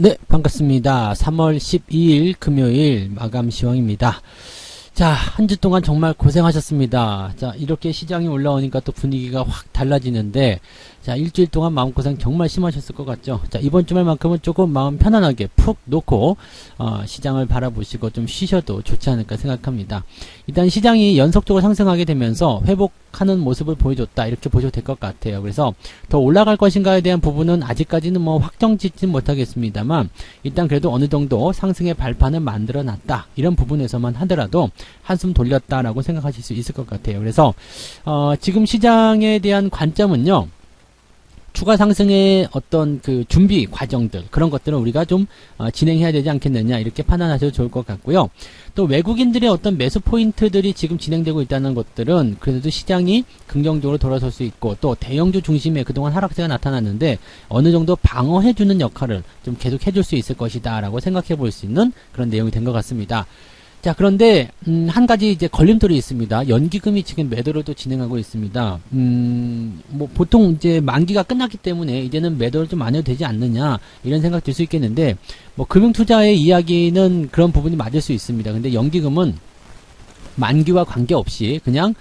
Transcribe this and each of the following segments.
네, 반갑습니다. 3월 12일 금요일 마감 시황입니다. 자, 한 주 동안 정말 고생하셨습니다. 자, 이렇게 시장이 올라오니까 또 분위기가 확 달라지는데, 자, 일주일 동안 마음고생 정말 심하셨을 것 같죠? 자, 이번 주말만큼은 조금 마음 편안하게 푹 놓고, 시장을 바라보시고 좀 쉬셔도 좋지 않을까 생각합니다. 일단 시장이 연속적으로 상승하게 되면서 회복하는 모습을 보여줬다. 이렇게 보셔도 될 것 같아요. 그래서 더 올라갈 것인가에 대한 부분은 아직까지는 뭐 확정 짓진 못하겠습니다만, 일단 그래도 어느 정도 상승의 발판을 만들어 놨다. 이런 부분에서만 하더라도 한숨 돌렸다라고 생각하실 수 있을 것 같아요. 그래서, 지금 시장에 대한 관점은요, 추가 상승의 어떤 그 준비 과정들, 그런 것들은 우리가 좀 진행해야 되지 않겠느냐, 이렇게 판단하셔도 좋을 것 같고요. 또 외국인들의 어떤 매수 포인트들이 지금 진행되고 있다는 것들은 그래도 시장이 긍정적으로 돌아설 수 있고, 또 대형주 중심의 그동안 하락세가 나타났는데 어느 정도 방어해주는 역할을 좀 계속 해줄 수 있을 것이다 라고 생각해 볼 수 있는 그런 내용이 된 것 같습니다. 자, 그런데 한 가지 이제 걸림돌이 있습니다. 연기금이 지금 매도를 또 진행하고 있습니다. 뭐 보통 이제 만기가 끝났기 때문에 이제는 매도를 좀 안 해도 되지 않느냐, 이런 생각 들 수 있겠는데, 뭐 금융투자의 이야기는 그런 부분이 맞을 수 있습니다. 근데 연기금은 만기와 관계없이 그냥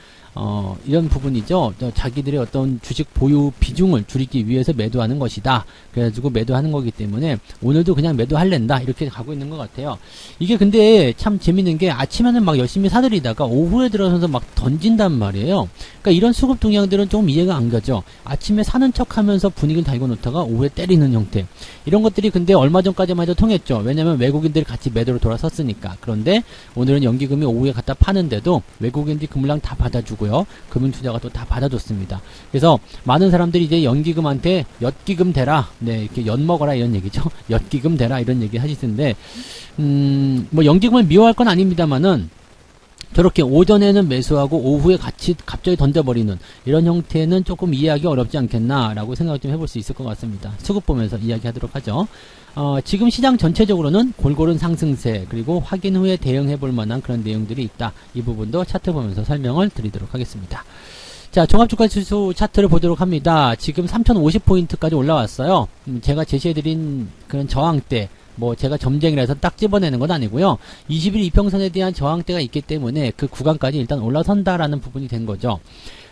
이런 부분이죠. 자기들의 어떤 주식 보유 비중을 줄이기 위해서 매도하는 것이다. 그래가지고 매도하는 거기 때문에 오늘도 그냥 매도할랜다, 이렇게 가고 있는 것 같아요. 이게 근데 참 재밌는 게, 아침에는 막 열심히 사들이다가 오후에 들어서서 막 던진단 말이에요. 그러니까 이런 수급 동향들은 좀 이해가 안 가죠. 아침에 사는 척 하면서 분위기를 달고 놓다가 오후에 때리는 형태. 이런 것들이 근데 얼마 전까지만 해도 통했죠. 왜냐면 외국인들이 같이 매도로 돌아섰으니까. 그런데 오늘은 연기금이 오후에 갖다 파는데도 외국인들이 그 물량 다 받아주고, 금융투자가 또 다 받아줬습니다. 그래서 많은 사람들이 이제 연기금한테 엿기금 대라, 네, 이렇게 엿 먹어라, 이런 얘기죠. 엿기금 대라, 이런 얘기 하시던데, 뭐 연기금을 미워할 건 아닙니다만은, 저렇게 오전에는 매수하고 오후에 같이 갑자기 던져버리는 이런 형태는 조금 이해하기 어렵지 않겠나라고 생각을 좀 해볼 수 있을 것 같습니다. 수급 보면서 이야기하도록 하죠. 지금 시장 전체적으로는 골고른 상승세, 그리고 확인 후에 대응해볼 만한 그런 내용들이 있다. 이 부분도 차트 보면서 설명을 드리도록 하겠습니다. 자, 종합주가지수 차트를 보도록 합니다. 지금 3050포인트까지 올라왔어요. 제가 제시해드린 그런 저항대, 뭐 제가 점쟁이라서 딱 집어내는 건 아니고요. 20일 이평선에 대한 저항대가 있기 때문에 그 구간까지 일단 올라선다라는 부분이 된 거죠.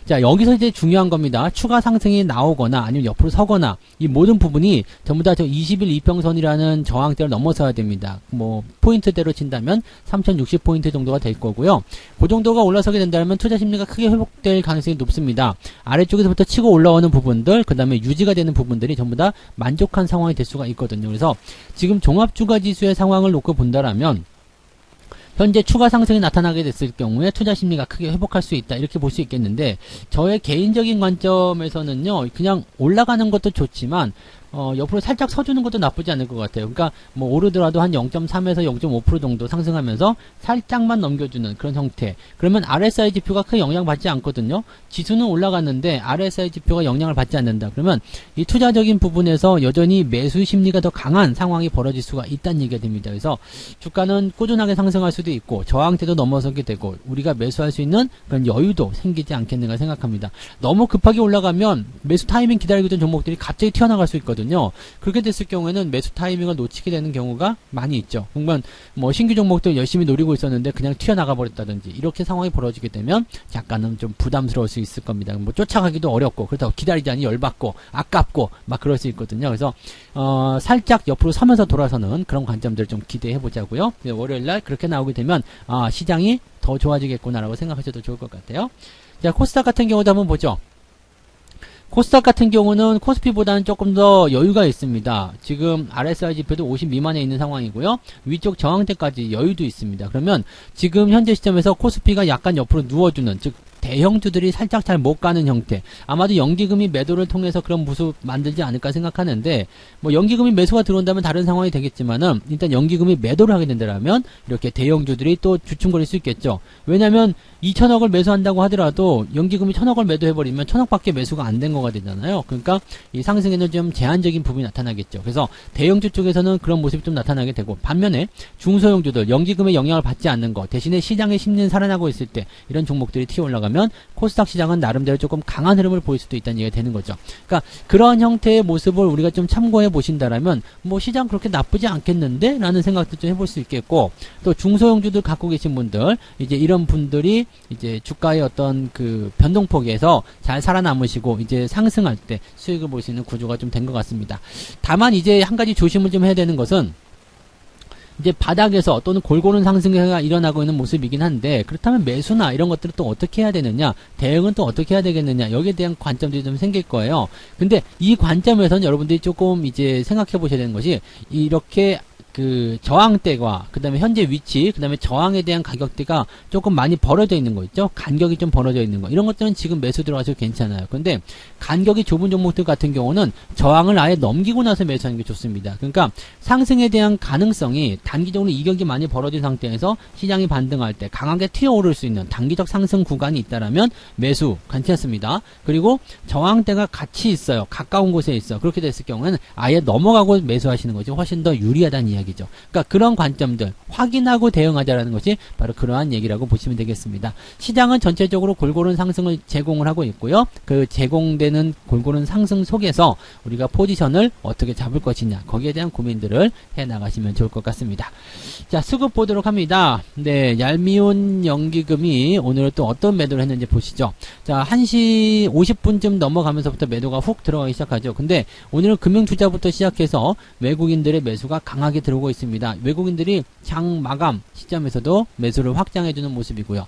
자, 여기서 이제 중요한 겁니다. 추가 상승이 나오거나 아니면 옆으로 서거나, 이 모든 부분이 전부 다 저 20일 이평선이라는 저항대를 넘어서야 됩니다. 뭐 포인트대로 친다면 3060포인트 정도가 될 거고요. 그 정도가 올라서게 된다면 투자 심리가 크게 회복될 가능성이 높습니다. 아래쪽에서부터 치고 올라오는 부분들, 그 다음에 유지가 되는 부분들이 전부 다 만족한 상황이 될 수가 있거든요. 그래서 지금 종합주가지수의 상황을 놓고 본다라면, 현재 추가 상승이 나타나게 됐을 경우에 투자 심리가 크게 회복할 수 있다, 이렇게 볼 수 있겠는데, 저의 개인적인 관점에서는요, 그냥 올라가는 것도 좋지만 옆으로 살짝 서주는 것도 나쁘지 않을 것 같아요. 그러니까 뭐 오르더라도 한 0.3에서 0.5% 정도 상승하면서 살짝만 넘겨주는 그런 형태. 그러면 RSI 지표가 크게 영향받지 않거든요. 지수는 올라갔는데 RSI 지표가 영향을 받지 않는다. 그러면 이 투자적인 부분에서 여전히 매수 심리가 더 강한 상황이 벌어질 수가 있다는 얘기가 됩니다. 그래서 주가는 꾸준하게 상승할 수도 있고 저항대도 넘어서게 되고 우리가 매수할 수 있는 그런 여유도 생기지 않겠는가 생각합니다. 너무 급하게 올라가면 매수 타이밍 기다리고 있던 종목들이 갑자기 튀어나갈 수 있거든요. 그렇게 됐을 경우에는 매수 타이밍을 놓치게 되는 경우가 많이 있죠. 그러면 뭐 신규 종목들 열심히 노리고 있었는데 그냥 튀어나가 버렸다든지, 이렇게 상황이 벌어지게 되면 약간은 좀 부담스러울 수 있을 겁니다. 뭐 쫓아가기도 어렵고, 그렇다고 기다리자니 열받고 아깝고 막 그럴 수 있거든요. 그래서 살짝 옆으로 서면서 돌아서는 그런 관점들을 좀 기대해 보자고요. 월요일날 그렇게 나오게 되면 시장이 더 좋아지겠구나라고 생각하셔도 좋을 것 같아요. 자, 코스닥 같은 경우도 한번 보죠. 코스닥 같은 경우는 코스피보다는 조금 더 여유가 있습니다. 지금 RSI 지표도 50 미만에 있는 상황이고요. 위쪽 저항대까지 여유도 있습니다. 그러면 지금 현재 시점에서 코스피가 약간 옆으로 누워주는, 즉 대형주들이 살짝 잘 못 가는 형태, 아마도 연기금이 매도를 통해서 그런 모습 만들지 않을까 생각하는데, 뭐 연기금이 매수가 들어온다면 다른 상황이 되겠지만은 일단 연기금이 매도를 하게 된다면 이렇게 대형주들이 또 주춤거릴 수 있겠죠. 왜냐하면 2천억을 매수한다고 하더라도 연기금이 1,000억을 매도해버리면 1,000억밖에 매수가 안 된 거가 되잖아요. 그러니까 이 상승에는 좀 제한적인 부분이 나타나겠죠. 그래서 대형주 쪽에서는 그런 모습이 좀 나타나게 되고, 반면에 중소형주들 연기금의 영향을 받지 않는 것 대신에 시장의 심리는 살아나고 있을 때 이런 종목들이 튀어 올라가면 된다면 코스닥 시장은 나름대로 조금 강한 흐름을 보일 수도 있다는 얘기가 되는 거죠. 그러니까 그런 형태의 모습을 우리가 좀 참고해 보신다라면 뭐 시장 그렇게 나쁘지 않겠는데? 라는 생각도 좀 해볼 수 있겠고, 또 중소형주들 갖고 계신 분들, 이제 이런 분들이 이제 주가의 어떤 그 변동폭에서 잘 살아남으시고 이제 상승할 때 수익을 볼 수 있는 구조가 좀 된 것 같습니다. 다만 이제 한 가지 조심을 좀 해야 되는 것은 이제 바닥에서 또는 골고루 상승세가 일어나고 있는 모습이긴 한데, 그렇다면 매수나 이런 것들을 또 어떻게 해야 되느냐, 대응은 또 어떻게 해야 되겠느냐, 여기에 대한 관점들이 좀 생길 거예요. 근데 이 관점에서는 여러분들이 조금 이제 생각해 보셔야 되는 것이, 이렇게 그 저항대와 그 다음에 현재 위치, 그 다음에 저항에 대한 가격대가 조금 많이 벌어져 있는 거 있죠? 간격이 좀 벌어져 있는 거, 이런 것들은 지금 매수 들어가셔도 괜찮아요. 근데 간격이 좁은 종목들 같은 경우는 저항을 아예 넘기고 나서 매수하는 게 좋습니다. 그러니까 상승에 대한 가능성이 단기적으로 이격이 많이 벌어진 상태에서 시장이 반등할 때 강하게 튀어오를 수 있는 단기적 상승 구간이 있다라면 매수 괜찮습니다. 그리고 저항대가 같이 있어요. 가까운 곳에 있어. 그렇게 됐을 경우에는 아예 넘어가고 매수하시는 것이 훨씬 더 유리하다는 이야기. 그러니까 그런 관점들 확인하고 대응하자라는 것이 바로 그러한 얘기라고 보시면 되겠습니다. 시장은 전체적으로 골고루 상승을 제공을 하고 있고요. 그 제공되는 골고루 상승 속에서 우리가 포지션을 어떻게 잡을 것이냐, 거기에 대한 고민들을 해 나가시면 좋을 것 같습니다. 자, 수급 보도록 합니다. 네, 얄미운 연기금이 오늘 또 어떤 매도를 했는지 보시죠. 자, 1시 50분쯤 넘어가면서부터 매도가 훅 들어가기 시작하죠. 근데 오늘은 금융투자부터 시작해서 외국인들의 매수가 강하게 들어오고 있습니다. 외국인들이 장 마감 시점에서도 매수를 확장해주는 모습이고요.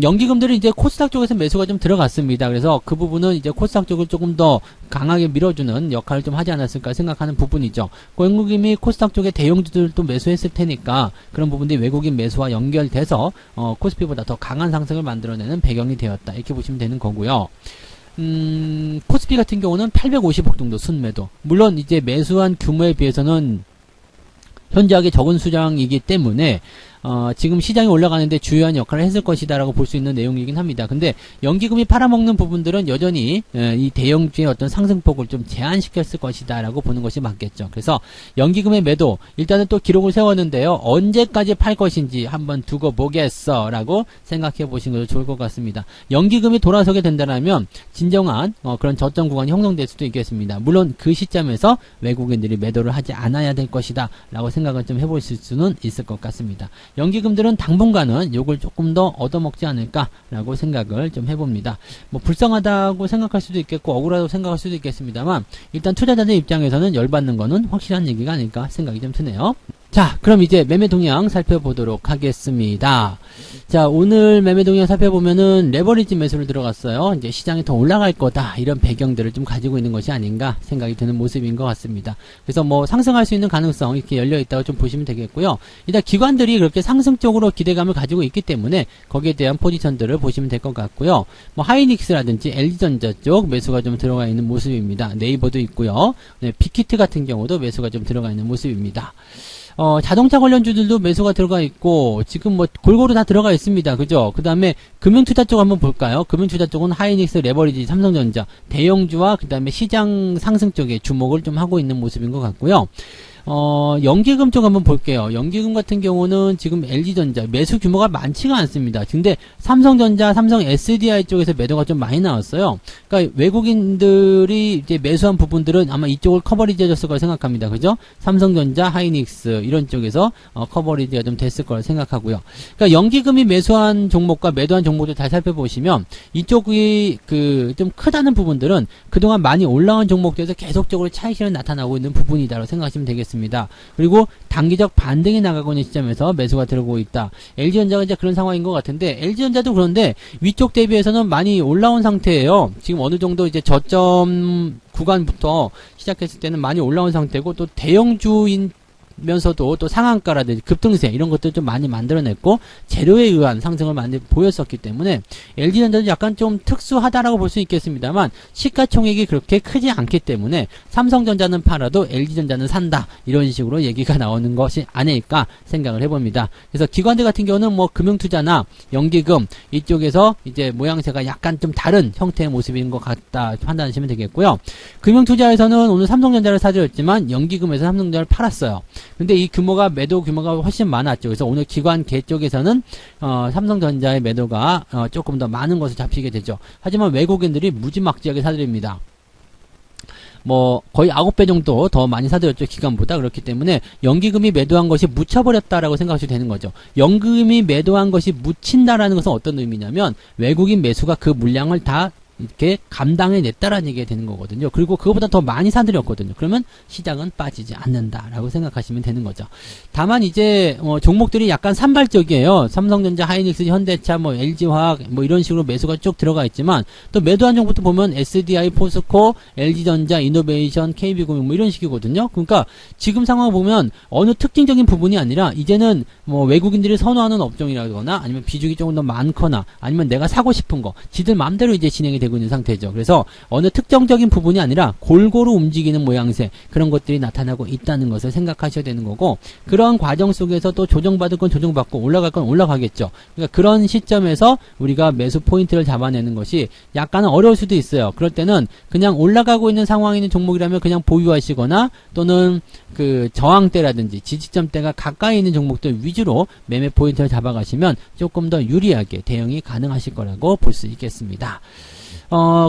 연기금들은 이제 코스닥 쪽에서 매수가 좀 들어갔습니다. 그래서 그 부분은 이제 코스닥 쪽을 조금 더 강하게 밀어주는 역할을 좀 하지 않았을까 생각하는 부분이죠. 외국인이 코스닥 쪽에 대형주들도 매수했을 테니까 그런 부분들이 외국인 매수와 연결돼서 코스피보다 더 강한 상승을 만들어내는 배경이 되었다, 이렇게 보시면 되는 거고요. 코스피 같은 경우는 850억 정도 순매도. 물론 이제 매수한 규모에 비해서는 현저하게 적은 수량이기 때문에 지금 시장이 올라가는데 주요한 역할을 했을 것이다라고 볼 수 있는 내용이긴 합니다. 근데 연기금이 팔아먹는 부분들은 여전히 이 대형주의 어떤 상승폭을 좀 제한시켰을 것이다라고 보는 것이 맞겠죠. 그래서 연기금의 매도, 일단은 또 기록을 세웠는데요. 언제까지 팔 것인지 한번 두고 보겠어라고 생각해 보시는 것도 좋을 것 같습니다. 연기금이 돌아서게 된다면 진정한 그런 저점 구간이 형성될 수도 있겠습니다. 물론 그 시점에서 외국인들이 매도를 하지 않아야 될 것이다 라고 생각을 좀 해보실 수는 있을 것 같습니다. 연기금들은 당분간은 요걸 조금 더 얻어먹지 않을까라고 생각을 좀 해봅니다. 뭐 불쌍하다고 생각할 수도 있겠고 억울하다고 생각할 수도 있겠습니다만, 일단 투자자들 입장에서는 열받는 거는 확실한 얘기가 아닐까 생각이 좀 드네요. 자, 그럼 이제 매매 동향 살펴보도록 하겠습니다. 자, 오늘 매매 동향 살펴보면은 레버리지 매수를 들어갔어요. 이제 시장이 더 올라갈 거다, 이런 배경들을 좀 가지고 있는 것이 아닌가 생각이 드는 모습인 것 같습니다. 그래서 뭐 상승할 수 있는 가능성 이렇게 열려 있다고 좀 보시면 되겠고요. 일단 기관들이 그렇게 상승적으로 기대감을 가지고 있기 때문에 거기에 대한 포지션들을 보시면 될 것 같고요. 뭐 하이닉스라든지 LG전자 쪽 매수가 좀 들어가 있는 모습입니다. 네이버도 있고요. 네, 빅히트 같은 경우도 매수가 좀 들어가 있는 모습입니다. 자동차 관련주들도 매수가 들어가 있고, 지금 뭐 골고루 다 들어가 있습니다. 그죠? 그 다음에 금융투자 쪽 한번 볼까요? 금융투자 쪽은 하이닉스, 레버리지, 삼성전자, 대형주와 그 다음에 시장 상승 쪽에 주목을 좀 하고 있는 모습인 것 같고요. 연기금 쪽 한번 볼게요. 연기금 같은 경우는 지금 LG전자 매수 규모가 많지가 않습니다. 근데 삼성전자, 삼성 SDI 쪽에서 매도가 좀 많이 나왔어요. 그러니까 외국인들이 이제 매수한 부분들은 아마 이쪽을 커버리지 해줬을 거라 생각합니다. 그죠? 삼성전자, 하이닉스 이런 쪽에서 커버리지가 좀 됐을 거라 생각하고요. 그러니까 연기금이 매수한 종목과 매도한 종목들 잘 살펴보시면 이쪽이 그 좀 크다는 부분들은 그동안 많이 올라온 종목들에서 계속적으로 차익실현 나타나고 있는 부분이다라고 생각하시면 되겠습니다. 그리고 단기적 반등이 나가고 있는 시점에서 매수가 들어오고 있다. LG전자가 이제 그런 상황인 것 같은데, LG전자도 그런데 위쪽 대비해서는 많이 올라온 상태예요. 지금 어느 정도 이제 저점 구간부터 시작했을 때는 많이 올라온 상태고, 또 대형주인 면서도 또 상한가라든지 급등세 이런 것들 좀 많이 만들어냈고 재료에 의한 상승을 많이 보였었기 때문에 LG전자도 약간 좀 특수하다라고 볼 수 있겠습니다만, 시가총액이 그렇게 크지 않기 때문에 삼성전자는 팔아도 LG전자는 산다, 이런 식으로 얘기가 나오는 것이 아닐까 생각을 해봅니다. 그래서 기관들 같은 경우는 뭐 금융투자나 연기금 이쪽에서 이제 모양새가 약간 좀 다른 형태의 모습인 것 같다 판단하시면 되겠고요. 금융투자에서는 오늘 삼성전자를 사들였지만 연기금에서 삼성전자를 팔았어요. 근데 이 규모가 매도 규모가 훨씬 많았죠. 그래서 오늘 기관계 쪽에서는 삼성전자의 매도가 조금 더 많은 것을 잡히게 되죠. 하지만 외국인들이 무지막지하게 사들입니다. 뭐 거의 9배 정도 더 많이 사들였죠. 기관보다. 그렇기 때문에 연기금이 매도한 것이 묻혀버렸다라고 생각하셔도 되는 거죠. 연기금이 매도한 것이 묻힌다라는 것은 어떤 의미냐면 외국인 매수가 그 물량을 다 이렇게 감당해냈다라는 얘기가 되는 거거든요. 그리고 그거보다 더 많이 사들였거든요. 그러면 시장은 빠지지 않는다라고 생각하시면 되는 거죠. 다만 이제 종목들이 약간 산발적이에요. 삼성전자, 하이닉스, 현대차, 뭐 LG화학 뭐 이런 식으로 매수가 쭉 들어가 있지만 또 매도한 종목도 보면 SDI, 포스코, LG전자, 이노베이션, KB금융 뭐 이런 식이거든요. 그러니까 지금 상황을 보면 어느 특징적인 부분이 아니라 이제는 뭐 외국인들이 선호하는 업종이라거나 아니면 비중이 조금 더 많거나 아니면 내가 사고 싶은 거 지들 마음대로 이제 진행이 되고 있는 상태죠. 그래서 어느 특정적인 부분이 아니라 골고루 움직이는 모양새 그런 것들이 나타나고 있다는 것을 생각하셔야 되는 거고 그런 과정 속에서 또 조정받을 건 조정받고 올라갈 건 올라가겠죠. 그러니까 그런 시점에서 우리가 매수 포인트를 잡아내는 것이 약간은 어려울 수도 있어요. 그럴 때는 그냥 올라가고 있는 상황에 있는 종목이라면 그냥 보유하시거나 또는 그 저항대라든지 지지점대가 가까이 있는 종목들 위주로 매매 포인트를 잡아가시면 조금 더 유리하게 대응이 가능하실 거라고 볼 수 있겠습니다.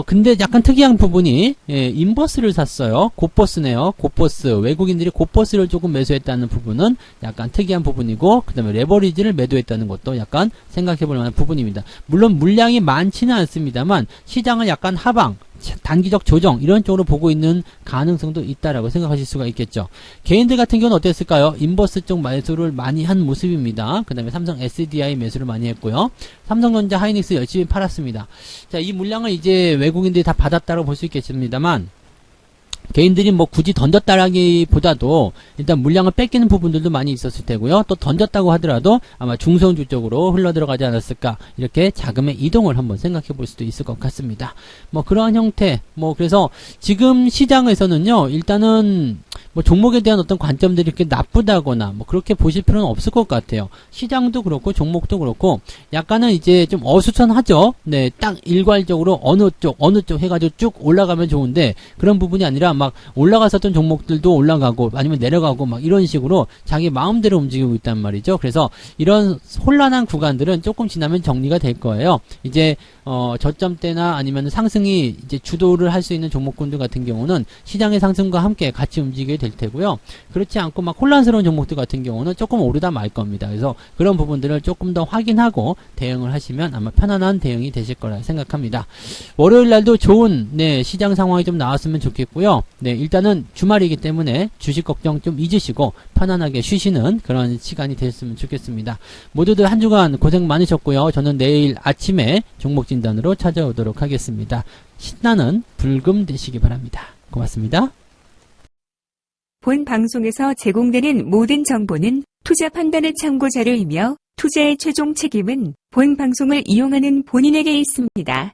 근데 약간 특이한 부분이, 인버스를 샀어요. 곧버스네요. 곧버스. 외국인들이 곧버스를 조금 매수했다는 부분은 약간 특이한 부분이고, 그 다음에 레버리지를 매도했다는 것도 약간 생각해 볼 만한 부분입니다. 물론 물량이 많지는 않습니다만, 시장을 약간 하방, 단기적 조정 이런 쪽으로 보고 있는 가능성도 있다라고 생각하실 수가 있겠죠. 개인들 같은 경우는 어땠을까요? 인버스 쪽 매수를 많이 한 모습입니다. 그 다음에 삼성 SDI 매수를 많이 했고요. 삼성전자, 하이닉스 열심히 팔았습니다. 자, 이 물량을 이제 외국인들이 다 받았다고 볼 수 있겠습니다만 개인들이 뭐 굳이 던졌다라기보다도 일단 물량을 뺏기는 부분들도 많이 있었을 테고요. 또 던졌다고 하더라도 아마 중성주 쪽으로 흘러 들어가지 않았을까 이렇게 자금의 이동을 한번 생각해 볼 수도 있을 것 같습니다. 뭐 그러한 형태 그래서 지금 시장에서는요 일단은 뭐 종목에 대한 어떤 관점들이 이렇게 나쁘다거나 뭐 그렇게 보실 필요는 없을 것 같아요. 시장도 그렇고 종목도 그렇고 약간은 이제 좀 어수선하죠. 네, 딱 일괄적으로 어느 쪽 해가지고 쭉 올라가면 좋은데 그런 부분이 아니라 막 올라갔었던 종목들도 올라가고 아니면 내려가고 막 이런 식으로 자기 마음대로 움직이고 있단 말이죠. 그래서 이런 혼란한 구간들은 조금 지나면 정리가 될 거예요. 이제 저점대나 아니면 상승이 이제 주도를 할 수 있는 종목군들 같은 경우는 시장의 상승과 함께 같이 움직이게 될 테고요. 그렇지 않고 막 혼란스러운 종목들 같은 경우는 조금 오르다 말 겁니다. 그래서 그런 부분들을 조금 더 확인하고 대응을 하시면 아마 편안한 대응이 되실 거라 생각합니다. 월요일 날도 좋은 시장 상황이 좀 나왔으면 좋겠고요. 네, 일단은 주말이기 때문에 주식 걱정 좀 잊으시고 편안하게 쉬시는 그런 시간이 됐으면 좋겠습니다. 모두들 한 주간 고생 많으셨고요. 저는 내일 아침에 종목 진단으로 찾아오도록 하겠습니다. 신나는 불금 되시기 바랍니다. 고맙습니다. 본 방송에서 제공되는 모든 정보는 투자 판단의 참고 자료이며 투자의 최종 책임은 본 방송을 이용하는 본인에게 있습니다.